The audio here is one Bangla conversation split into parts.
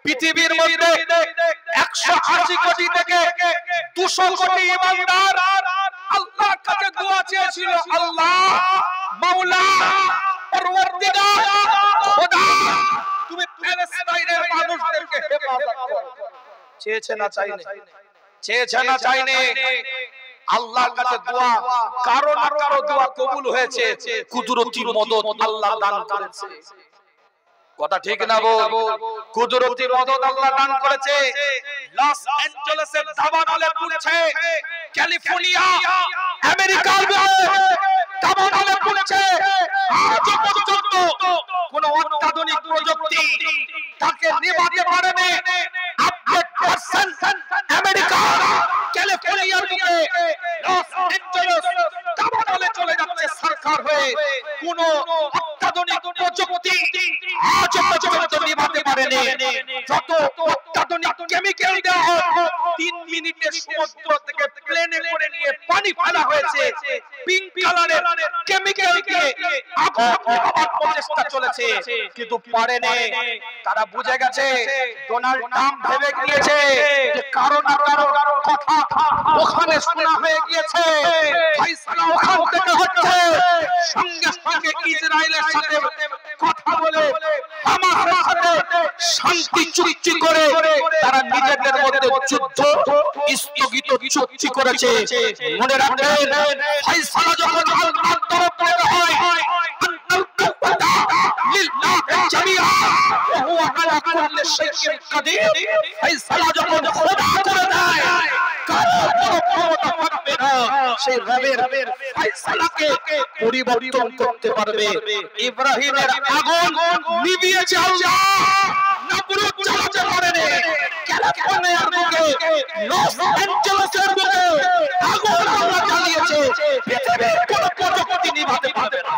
পৃথিবীর মধ্যে 180 কোটি থেকে 200 কোটি ইমানদার আল্লাহর কাছে দোয়া চেয়েছিল, আল্লাহ মাওলা পরওয়ারদিগার খোদা তুমি ফিলিস্তিনের মানুষদেরকে হেফাজত করো। চেয়েছে না চাইনে? চেয়েছে না চাইনে? আল্লাহর কাছে দোয়া, কারো না কারো দোয়া কবুল হয়েছে, কুদরতি মদদ আল্লাহ দান করেছে। কথা ঠিক না গো? কুদরতি মদদ আল্লাহ দান করেছে। লস অ্যাঞ্জেলেসের দাবানলে পড়ছে, ক্যালিফোর্নিয়া আমেরিকার দাবানলে পড়ছে, আজ পর্যন্ত কোন অত্যাধুনিক প্রযুক্তি তাকে নিভাতে পারেনি। আপডেট পারসন আমেরিকা ক্যালিফোর্নিয়ার বুকে লস অ্যাঞ্জেলেস দাবানলে চলে যাচ্ছে সরকার হয়ে, কোন অত্যাধুনিক প্রযুক্তি আজ পর্যন্ত নিভাতে পারেনি। যত অত্যাধুনিক কেমিক্যাল দেওয়া হয়, 3 মিনিটে সমুদ্র থেকে প্লেনে করে নিয়ে পানি ফেলা হয়েছে, পিঙ্ক কালারের কেমিক্যাল দিয়ে আগুন নেভাবার প্রচেষ্টা চলেছে, কিন্তু পারেনি। তারা বুঝে গেছে, ডোনাল্ড ট্রাম্প ভেবে গিয়েছে যে কারো না কারো কথা ওখানে শোনা হয়ে গিয়েছে, ফয়সালা ওখান থেকে হচ্ছে। সঙ্গে সঙ্গে ইসরায়েলের সাথে কথা বলে হামাসের সাথে শান্তি চুক্তি করে তারা নিজেদের মধ্যে যুদ্ধ স্থগিত চুক্তি করেছে। মনে রাখবেন, ফয়সালা যখন আল্লাহর তরফ থেকে হয়, ফয়সালা যখন খোদা করে দেয়, কারো কোনো ক্ষমতা থাকবে না সেই রবের ফয়সালাকে পরিবর্তন করতে পারবে। ইব্রাহিমের আগুন নিভিয়েছে আল্লাহ, নমরুদ জ্বালাতে পারেনি। ক্যালিফোর্নিয়ার বুকে, লস অ্যাঞ্জেলেসের বুকে আগুন আল্লাহ জ্বালিয়েছে, পৃথিবীর কোনো প্রযুক্তি নিভাতে পারবে না।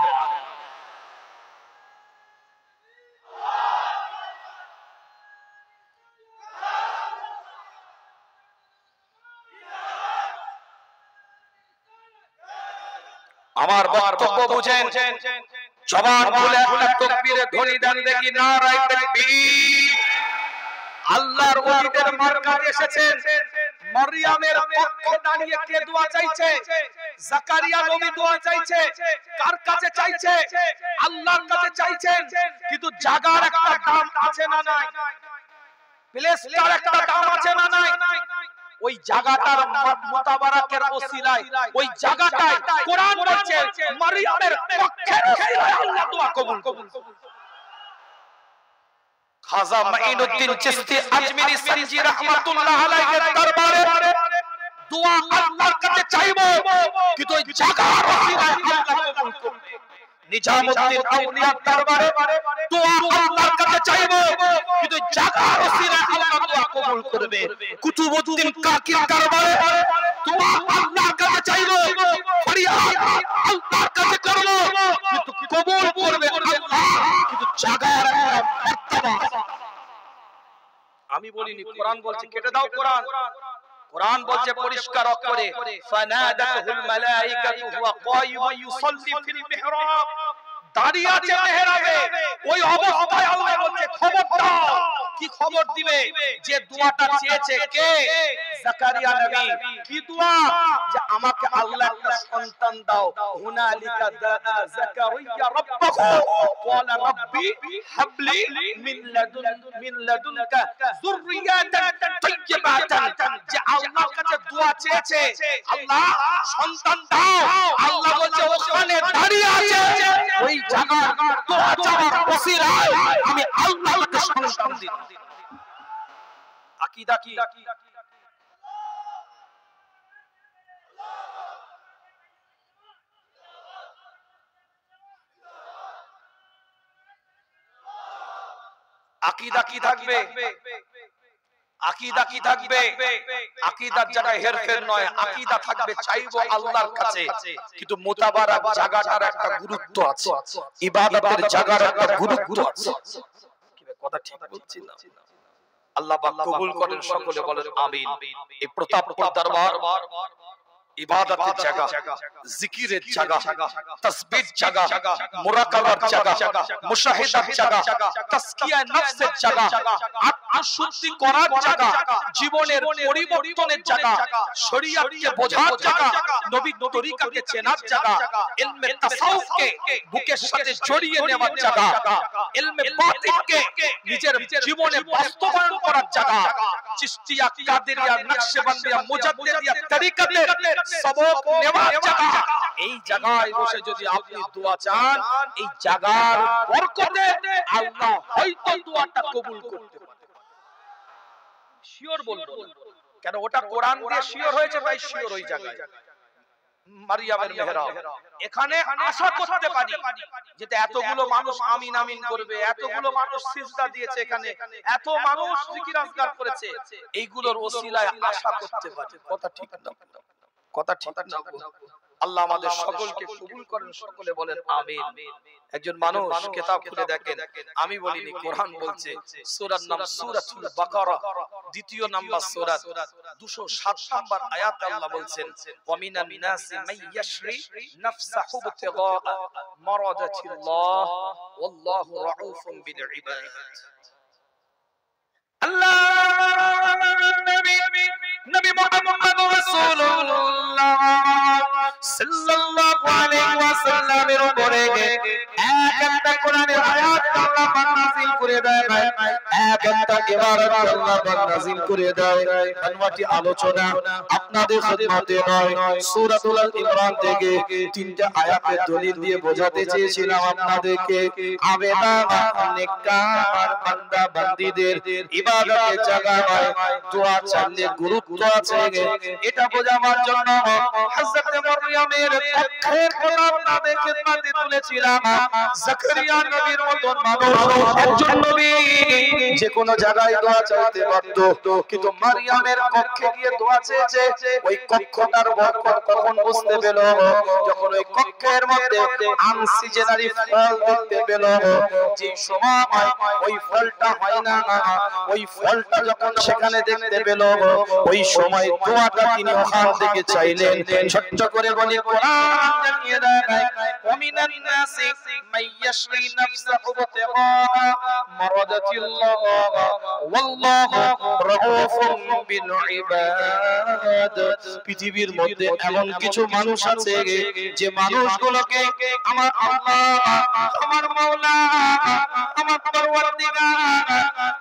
আমার বক্তব্য বুঝেন, জবান খুলে একটা তাকবীরের ধ্বনি দেন দেখি, নারায়ে তাকবীর। আল্লাহর ওলিদের মারকাজে এসেছেন, মারইয়ামের পক্ষে দাঁড়িয়ে কে দোয়া চাইছে? জাকারিয়া নবী দোয়া চাইছে। কার কাছে চাইছে? আল্লাহর কাছে চাইছেন। কিন্তু জায়গার একটা দাম আছে না নাই? প্লেসটার একটা দাম আছে না নাই? ওই জায়গাটার মুতাবারাকের ওসিলায়, ওই জায়গাটায় কোরআন বলছে মারইয়ামের পক্ষে আল্লাহ দোয়া কবুল করুন। খাজা মাইনুদ্দিন চিশতি আজমিরি সঞ্জি রাহমাতুল্লাহ আলাইহির দরবারে দোয়া আল্লাহর কাছে চাইবো, কিন্তু ওই জায়গার ওসিলায় আল্লাহ কবুল করবে। নিজামউদ্দিন আউলিয়ার দরবারে দোয়া আল্লাহর কাছে চাইবো, কিন্তু জায়গার ওসিলায় আল্লাহ দোয়া কবুল করবে। কুতুবউদ্দিন কাকির দরবারে দোয়া আল্লাহর কাছে চাইবো, ফরিয়াদ আল্লাহর কাছে করব, কিন্তু কবুল করবে আল্লাহ, কিন্তু জায়গার মার্তবা। আমি বলিনি, কোরআন বলছে, কেটে দাও কোরআন। কোরআন বলছে পরিষ্কার অক্ষরে, ফানাদাতুল মালাইকাতু হুয়া কায়িমুন ইউসাল্লি ফিল মিহরাব, দাঁড়িয়ে আছে মেহরাবে। ওই অবস্থায় আল্লাহ বলছে খবর দাও। কি খবর দিবে? যে দোয়াটা চেয়েছে কে? জাকারিয়া নবী। কি দোয়া? যে আমাকে আল্লাহ একটা সন্তান দাও। হুনালিকা দাআ জাকারিয়া রাব্বাহু ক্বালা রাব্বি হাবলি মিন লাদুনকা যুররিয়াতান তাইয়্যিবাতান। যে আল্লাহর কাছে দোয়া চেয়েছে, আল্লাহ সন্তান দাও, আল্লাহ বলছে ওখানে দাঁড়িয়ে আছে, ওই জায়গা দোয়া চাওয়ার ওসিলায় আমি আল্লাহকে সন্তান দিই। আকীদা কি? আকীদা কি থাকবে? আকীদা কি থাকবে? আকীদার জায়গায় হেরফের নয়, আকীদা থাকবে চাইবো আল্লাহর কাছে, কিন্তু মুতাবারাক জায়গাটার একটা গুরুত্ব আছে, ইবাদতের জায়গার একটা গুরুত্ব আছে। কি কথা ঠিক বলছি না? আল্লাহ পাক কবুল করেন, সকলে বলেন আমিন। এই প্রতাপপুর দরবার ইবাদতের জায়গা, জিকিরের জায়গা, তাসবিহ জায়গা, মুরাকাবার জায়গা, মুশাহিদার জায়গা, তাসকিয়া নফসের জায়গা, আত্মশুদ্ধি করার জায়গা, জীবনের পরিবর্তনের জায়গা, শরীয়তকে বোঝার জায়গা, নবীর তরিকাকে চেনার জায়গা, ইলমে তাসাউফকে বুকের সাথে জড়িয়ে নেওয়ার জায়গা, ইলমে বাতিনকে নিজের জীবনে বাস্তবায়ন করার জায়গা, চিশতিয়া, কাদেরিয়া, নকশবন্দিয়া, মুজাদ্দিদিয়া তরিকাতে সবক নেওয়ার জায়গা। এই জায়গায় বসে যদি আপনি দোয়া চান, এই জায়গার বরকতে আল্লাহ হয়তো দোয়াটা কবুল করতে পারে। শিওর বলবো, কেন ওটা কোরআন দিয়ে শিওর হয়েছে, তাই শিওর ওই জায়গায়। মারিয়ামের মেহরাব, এখানে আশা করতে পারি যে এতগুলো মানুষ আমিন আমিন করবে, এতগুলো মানুষ সিজদা দিয়েছে, এখানে এত মানুষ জিকির আজকার করেছে, এইগুলোর ওসিলায় আশা করতে পারি। কথা ঠিক না? কথা ঠিক না? আল্লাহ আমাদের সকলকে কবুল করেন, সকলে বলেন আমিন। একজন মানুষ কিতাব খুলে দেখেন, আমি বলিনি, কোরআন বলছে, সূরার নাম সূরাতুল বাকারা, দ্বিতীয় নাম্বার সূরা, 207 নাম্বার আয়াতে আল্লাহ বলছেন, ওয়া মিনান নাসি মাইয়াশরি নাফসাহু ইবতিগা মারাদাতিল্লাহ ওয়াল্লাহু রাউফুম বিল ইবাদ। আল্লাহ নবী মুহাম্মদ রাসূলুল্লাহ সাল্লাল্লাহু আলাইহি ওয়াসাল্লামের উপরে একটা কোরআনের আয়াত আল্লাহ পাক নাযিল করে দেয়, একটা ইবারত আল্লাহ পাক নাযিল করে দেয়। আনওয়াটি আলোচনা আপনাদের খিদমতে নয়, সূরাতুল ইমরান থেকে তিনটা আয়াতের দলিল দিয়ে বোঝাতে চেয়েছিলাম আপনাদেরকে। আবেদন নেককার বান্দা বান্দীদের ইবাদতের জায়গা হয়, দোয়া চাইলে গুরুত্ব আছে, এটা বোঝাবার জন্য হযরত মারইয়ামের পক্ষের কথা আপনাদের খিদমতে তুলেছিলাম। জাকারিয়া নবীর মতন মানুষ, একজন নবী যে কোনো জায়গায় দোয়া চাইতে পারত, কিন্তু মারইয়ামের কক্ষে গিয়ে দোয়া চেয়েছে। ওই কক্ষটার বরকত কখন বুঝতে পেল? যখন ওই কক্ষের মধ্যে আনসিজনারি ফল দেখতে পেল। যে সময় ওই ফলটা হয় না, ওই ফলটা যখন সেখানে দেখতে পেল, ওই সময় দোয়াটা তিনি ওখান থেকে চাইলেন। ছোট্ট করে বলি, কোরআন জানিয়ে দেয়, ওয়া মিনান নাসি মাইয়াশরি নাফসাহু ইবতিগা মারাদাতিল্লাহ ওয়াল্লাহু রাউফুম বিল ইবাদ। পৃথিবীর মধ্যে এমন কিছু মানুষ আছে যে মানুষগুলোকে আমার আল্লাহ, আমার মাওলা, আমার পরওয়ারদিগার,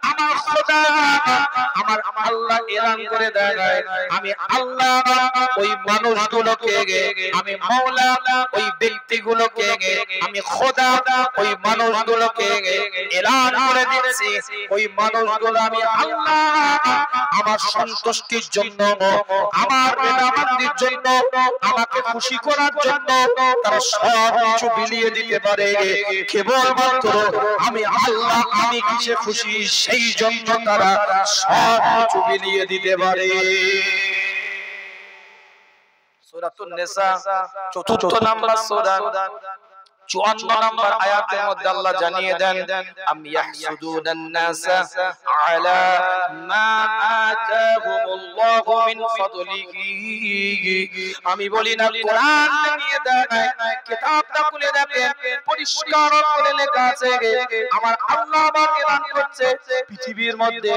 আমার খোদা, আমার আল্লাহ এলান করে দেয়, আমি আল্লাহ ওই মানুষগুলোকে, আমি মাওলা ওই ব্যক্তিগুলোকে, আমি খোদা ওই মানুষগুলোকে এলান করে দিচ্ছি, ওই মানুষগুলো আমি আল্লাহ আমার সন্তুষ্টির জন্য, আমার রেদামন্দির জন্য, আমাকে খুশি করার জন্য তারা সব কিছু বিলিয়ে দিতে পারে। কেবলমাত্র আমি আল্লাহ, আমি কিসে খুশি সেই জন্য তারা সব কিছু বিলিয়ে দিতে পারে। সূরাতুন নিসা ৪র্থ নাম্বার সূরা ৫৪ নম্বর আয়াতের মধ্যে আল্লাহ জানিয়ে দেন, আম ইয়াহসুদুনান নাসা আলা মা আতাহুমুল্লাহু মিন ফাদলিহি। আমি বলি না, কোরআন জানিয়ে দেন, কিতাবটা খুলে দেখেন, পরিষ্কার করে লেখা আছে, আমার আল্লাহ আমাকে দান করছে পৃথিবীর মধ্যে।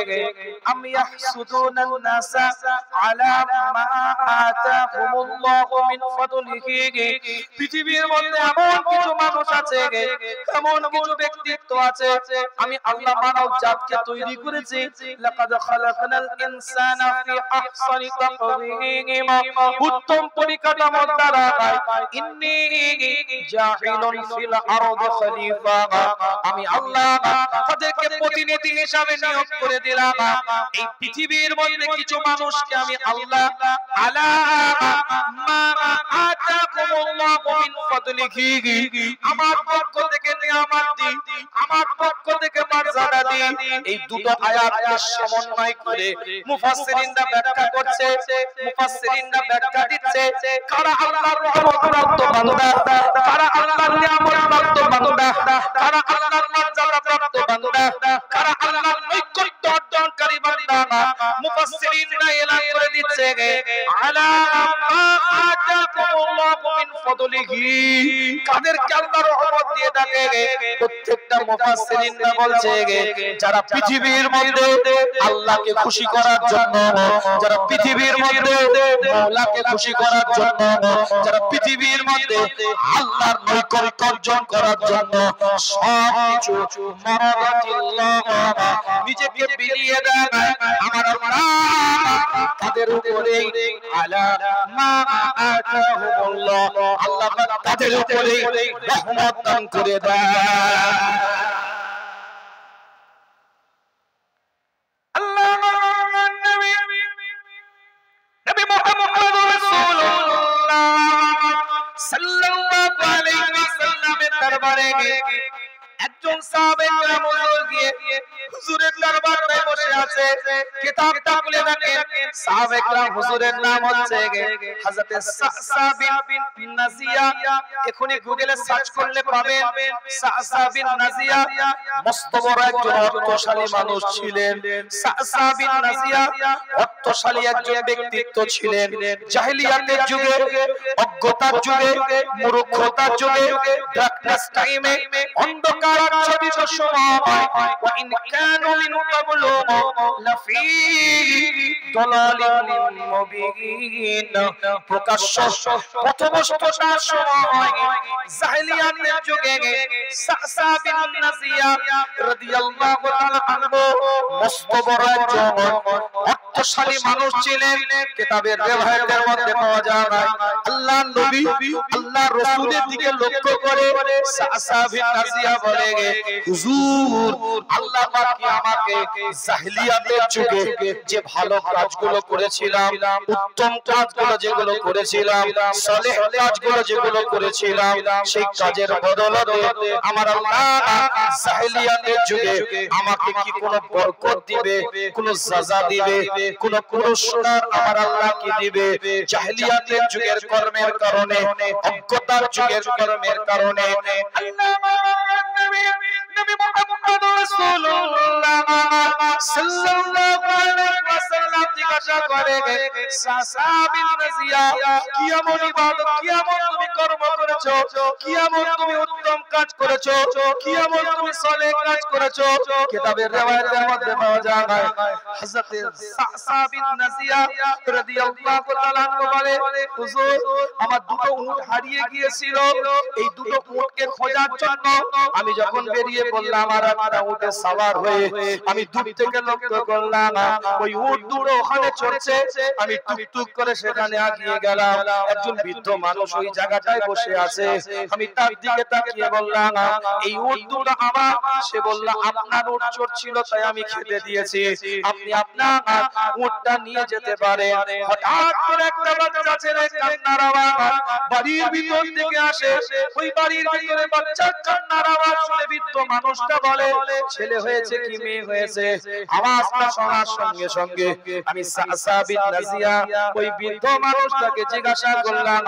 আম ইয়াহসুদুনান নাসা আলা মা আতাহুমুল্লাহু মিন ফাদলিহি। পৃথিবীর মধ্যে এমন কিছু মানুষ আছে, এমন কিছু ব্যক্তিত্ব আছে, আমি আল্লাহ মানব জাতকে তৈরি করেছি। লাকাদ খালাকনাল ইনসানা ফি আহসানি তাকওয়িম, উত্তম পরিকাঠামোর দ্বারা। ইন্নী জাহিলুন ফিল আরদি খলিফা, আমি আল্লাহ তাদেরকে প্রতিনিধি হিসাবে নিয়োগ করে দিলাম। এই পৃথিবীর মধ্যে কিছু মানুষকে আমি আল্লাহ আলা মা আতাকুমুল্লাহু মিন ফাদলিহি, আমার পক্ষ থেকে নিয়ামত দি, আমার পক্ষ থেকে মর্যাদা দি। এই দুটো আয়াতকে সমন্বয় করে মুফাসসিরিনরা ব্যাখ্যা করছে, মুফাসসিরিনরা ব্যাখ্যা দিচ্ছে, কারা আল্লাহর রহমতপ্রাপ্ত বান্দা, কারা আল্লাহর নিয়ামতপ্রাপ্ত বান্দা, কারা আল্লাহর মর্যাদাপ্রাপ্ত বান্দা, কারা আল্লাহর নৈকট্য অর্জন আমলকারী বান্দা মুফাসসিরিনরা এলান করে দিচ্ছে আলা মা আতাকুমুল্লাহু মিন ফাদলিহি কাদেরকে আল্লাহ রহমত দিয়ে থাকে প্রত্যেকটা মুফাসসিরিনরা বলছে যারা পৃথিবীর মধ্যে আল্লাহকে খুশি করার জন্য যারা পৃথিবীর মধ্যে মাওলাকে খুশি করার জন্য যারা পৃথিবীর মধ্যে আল্লাহর নৈকট্য অর্জন করার জন্য সবকিছু মারাতিল্লাহ নিজেকে বিলিয়ে দেন আমার আল্লাহ তাদের উপরে আলা মা আতাহুমুল্লাহ আল্লাহ তাদের উপরে রহমত দান করে দেন একজন সাহাবে কেরাম হুজুর গিয়ে হুজুরের দরবারে বসে আছে কিতাবটা খুলে দেখেন সাহাবে কেরাম হুজুরের নাম হচ্ছে হযরত সাসা বিন নাজিয়া এখনি গুগলে সার্চ করলে পাবেন সাসা বিন নাজিয়া মস্ত বড় একজন অর্থশালী মানুষ ছিলেন সাসা বিন নাজিয়া অর্থশালী একজন ব্যক্তিত্ব ছিলেন জাহেলিয়াতের যুগে অজ্ঞতার যুগে মূর্খতার যুগে ডার্কনেস টাইমে অন্ধকার আচ্ছাদিত সময় ওয়া ইন কানু মিন ক্বাবলু লাফি দালালিন মুবিন প্রকাশ্য পথভ্রষ্টতার সময় জাহেলিয়াতের যুগে সাসা বিন নাজিয়া রাদিয়াল্লাহু তাআলা আনহু মস্ত বড় একজন অর্থশালী মানুষ ছিলেন কিতাবের রিওয়ায়াতের মধ্যে পাওয়া যায় আল্লাহর নবী আল্লাহর রাসূলের দিকে লক্ষ্য করে সাসা বিন নাজিয়া বলে হুজুর আল্লাহ পাক কি আমাকে জাহেলিয়াতের যুগে যে ভালো কাজগুলো করেছিলাম উত্তম কাজগুলো যেগুলো করেছিলাম সালেহ কাজগুলো যেগুলো করেছিলাম সেই কাজের বদৌলতে আমার আল্লাহ জাহেলিয়াতের যুগে আমাকে কি কোনো বরকত দিবে কোনো সাজা দিবে কোনো পুরস্কার আমার আল্লাহ কি দিবে জাহেলিয়াতের যুগের কর্মের কারণে অজ্ঞতার যুগের কর্মের কারণে আল্লাহ নবী মুহাম্মদ রাসূলুল্লাহ সাল্লাল্লাহু আলাইহি ওয়াসাল্লাম জিজ্ঞাসা করে সাসা বিন নাজিয়া কি এমন ইবাদত কি এমন তুমি কর্ম করেছো কি এমন তুমি উত্তম কাজ করেছো কি এমন তুমি সালেহ কাজ করেছো কিতাবের রিওয়ায়াতের মধ্যে পাওয়া যায় হযরত সাসা বিন নাজিয়া রাদিয়াল্লাহু তাআলা আনহু বলে হুজুর আমার দুটো উট হারিয়ে গিয়েছিল এই দুটো উটকে খোঁজার জন্য আমি যখন বেরিয়ে পড়লাম আর একটা উটে সওয়ার হয়ে আমি দূর থেকে লক্ষ্য করলাম ওই উট দুটো ওখানে চড়ছে আমি টুকটুক করে সেখানে এগিয়ে গেলাম একজন বৃদ্ধ মানুষ ওই জায়গাটায় বসে আছে আমি তার দিকে তাকিয়ে বললাম এই উট দুটো আমার সে বলল আপনার উট চড়ছিল তাই আমি খেতে দিয়েছি আপনি আপনার উটটা নিয়ে যেতে পারেন হঠাৎ করে একটা বাচ্চা ছেলে কান্নার আওয়াজ বাড়ির ভিতর থেকে আসে ওই বাড়ির ভিতরে বাচ্চা কান্নার আওয়াজ শুনে বৃদ্ধ মানুষটা বলে ছেলে হয়েছে কি মেয়ে হয়েছে আওয়াজটা শোনার সঙ্গে সঙ্গে আমি সাসা বিন নাজিয়া ওই বৃদ্ধ মানুষটাকে জিজ্ঞাসা করলাম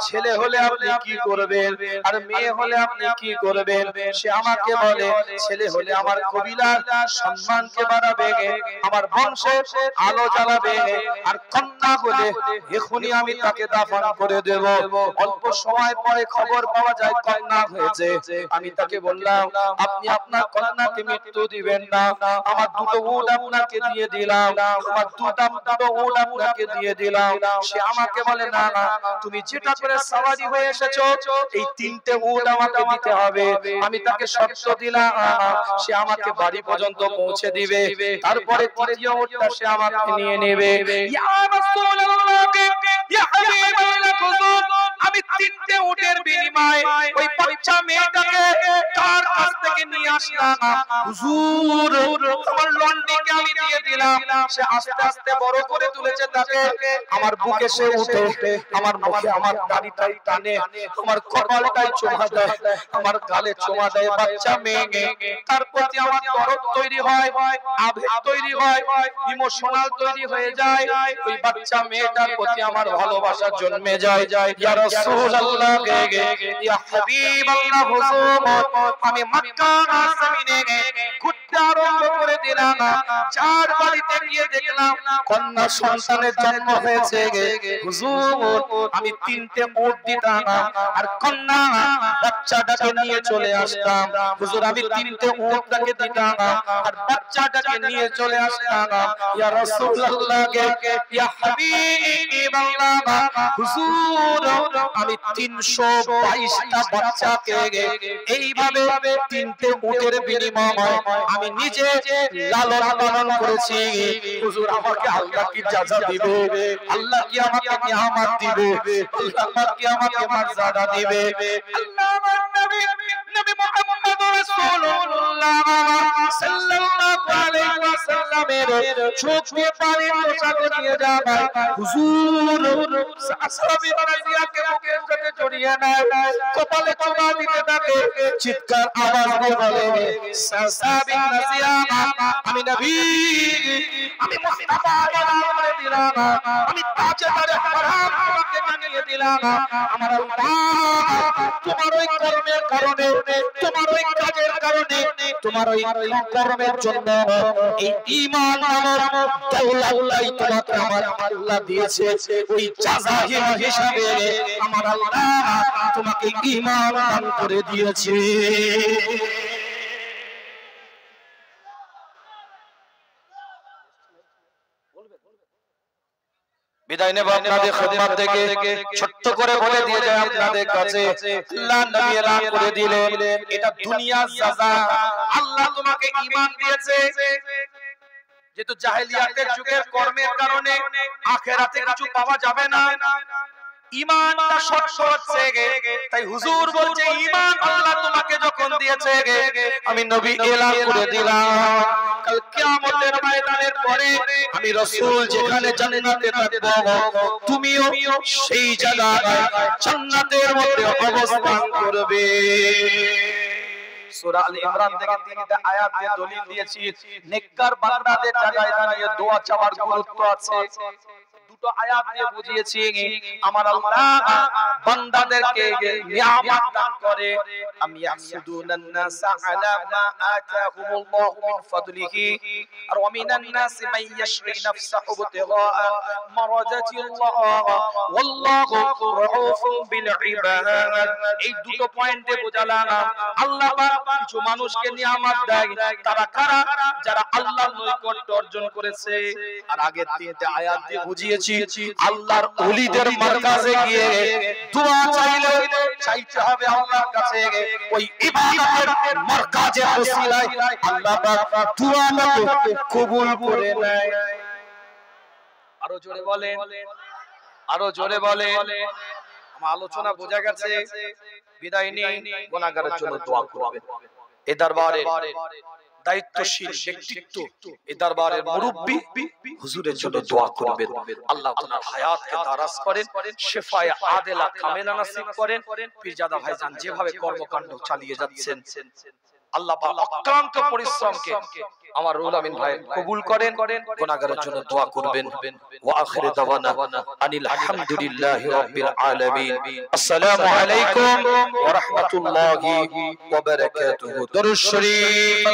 ছেলে হলে আপনি কি করবেন আর মেয়ে হলে আপনি কি করবেন সে আমাকে বলে ছেলে হলে আমার কবিলার সম্মানকে বাড়াবে আমার বংশে আলো জ্বালাবে আর কন্যা হলে এখনই আমি তাকে দাফন করে দেব অল্প সময় পরে খবর পাওয়া যায় কন্যা হয়েছে আমি তাকে বললাম আপনি আপনার কন্যাকে মৃত্যু দিবেন না আমার দুটো উট আপনাকে দিয়ে দিলাম আমার দুটো উট আপনাকে দিয়ে দিলাম সে আমাকে বলে না না তুমি যেটা করে সওয়ারি হয়ে এসেছো এই তিনটে উট আমাকে দিতে হবে আমি তাকে শর্ত দিলাম সে আমাকে বাড়ি পর্যন্ত পৌঁছে দিবে তারপরে তৃতীয় উটটা সে আমাকে নিয়ে নেবে ইয়া রাসূলুল্লাহ ইয়া হাবিবাল্লাহ হুজুর আমি তিনটে উটের বিনিময়ে ওই বাচ্চা মেয়েটাকে কার কাছ থেকে নিয়ে আসলাম হুজুর আমার লন্ডিকে আমি দিয়ে দিলাম সে আস্তে আস্তে বড় করে তুলেছে তাকে আমার বুকে সে উঠে আমার মুখে আমার দাড়িটাই টানে আমার কপালটাই চুমা দেয় আমার গালে চুমা দেয় বাচ্চা মেয়ে তার প্রতি আমার দরদ তৈরি হয় আবেগ তৈরি হয় ইমোশনাল তৈরি হয়ে যায় ওই বাচ্চা মেয়েটার প্রতি আমার ভালোবাসা জন্মে যায় ইয়া রাসূলুল্লাহ ইয়া হাবিবাল্লাহ হুজুর আমি মক্কা জমিনে ঘুরতে কাঁদতে আরম্ভ করে দিলাম। চার বাড়িতে গিয়ে দেখলাম কন্যা সন্তানের জন্ম হয়েছে। হুজুর আমি 3টে উট দিতাম আর কন্যা বাচ্চাটাকে নিয়ে চলে আসতাম। হুজুর আমি 3টে উটটাকে দিতাম আর বাচ্চাটাকে নিয়ে চলে আসতাম। ইয়া রাসূলুল্লাহ ইয়া হাবিবাল্লাহ হুজুর আমি 322টা বাচ্চাকে এইভাবে 3টে উটের বিনিময়ে আমি নিজে লালন পালন করেছি। হুজুর আমাকে আল্লাহ কি জাযা দিবে? আল্লাহ কি আমাকে নিয়ামত দিবে? আল্লাহ কি আমাকে মর্যাদা দিবে? আল্লাহ আমার নবী মুহাম্মদ রাসূলুল্লাহ সাল্লাল্লাহু আলাইহি ওয়াসাল্লামের চোখ দিয়ে পানি বর্ষা করে যায়। হুজুর সাহাবী রাদিয়াকে বুকের সাথে জড়িয়ে নেয়, কপালে চুমা দিতে থাকে, চিৎকার আওয়াজ দিয়ে বলে সাহাবী রাদিয়া আমি নবী আমি মুস্তাফা করে দিলাম, আমি তাজদারে হারাম তোমাকে জানিয়ে দিলাম। আমার আল্লাহ তোমার ওই কর্মের কারণে, তোমার ওই কাজের কারণে, তোমার ওই কর্মের জন্য এই ঈমান নামক দৌলতটাই তোমাকে আমার আল্লাহ দিয়েছে। ওই জাযা হিসাবে আমার আল্লাহ তোমাকে ঈমান দান করে দিয়েছে। বিদায় নেব আপনাদের খিদমত থেকে। ছোট্ট করে বলে দিয়ে যায় আপনাদের কাছে আল্লাহ নবী এলান করে দিলেন এটা দুনিয়ার জাযা। আল্লাহ তোমাকে ঈমান দিয়েছে, যেহেতু জাহেলিয়াতের যুগের কর্মের কারণে আখিরাতে কিছু পাওয়া যাবে না, ঈমানটা শর্ত হচ্ছে, তাই হুজুর বলছে ঈমান আল্লাহ তোমাকে যখন দিয়েছে আমি নবী এলান করে দিলাম কাল কিয়ামতের ময়দানের পরে আমি রাসূল যেখানে জান্নাতে থাকব তুমিও সেই জায়গায় জান্নাতের মধ্যে অবস্থান করবে। সূরা আল ইমরান থেকে 3টা আয়াত দিয়ে দলিল দিয়েছি নেককার বান্দাদের জায়গায় দাঁড়িয়ে দোয়া চাওয়ার গুরুত্ব আছে। দুটো আয়াত দিয়ে বুঝিয়েছি আমার আল্লাহ বান্দাদেরকে নিয়ামত দান করে। আমি ইয়াহসুদুনান নাসা আলা মা আতাহুমুল্লাহু মিন ফাদলিহি আর ওয়া মিনান নাসি মান ইয়াশরি নাফসাহু ইবতিগা মারাজাতিল্লাহ ওয়াল্লাহু রাউফুন বিল ইবাদ। এই দুটো পয়েন্টে বোঝালাম আল্লাহ পাক কিছু মানুষকে নিয়ামত দেয়, তারা কারা? যারা আল্লাহর নৈকট্য অর্জন করেছে। আর আগের 3টা আয়াত দিয়ে বুঝিয়েছি আল্লাহর ওলিদের মারকাজে গিয়ে দোয়া চাইলে চাইতে হবে আল্লাহর কাছে, ওই ইবাদতের মারকাজের ওসিলায় আল্লাহ পাক দোয়াটাকে কবুল করে নেয়। আরো জোরে বলেন, আরো জোরে বলেন। আমার আলোচনা বোঝা গেছে। বিদায় নিয়ে গুনাহগারের জন্য দোয়া করবেন। এ দরবারে দায়িত্বশীল ব্যক্তিত্ব, এ দরবারের মুরব্বি হুজুরের জন্য দোয়া করবেন। আল্লাহ তাআলা হায়াতকে দারাজ করেন, শিফায়ে আদেলা কামেলা নসিব করেন। পীরজাদা ভাইজান যেভাবে কর্মকাণ্ড চালিয়ে যাচ্ছেন আল্লাহ পাক অক্লান্ত পরিশ্রমকে আমার রুহুল আমিন ভাই কবুল করেন। গুনাহগারের জন্য দোয়া করবেন। ওয়া আখিরু দাওয়ানা আনিল হামদুলিল্লাহি রাব্বিল আলামিন। আসসালামু আলাইকুম ওয়া রাহমাতুল্লাহি ওয়া বারাকাতুহু। দরুদ শরীফ।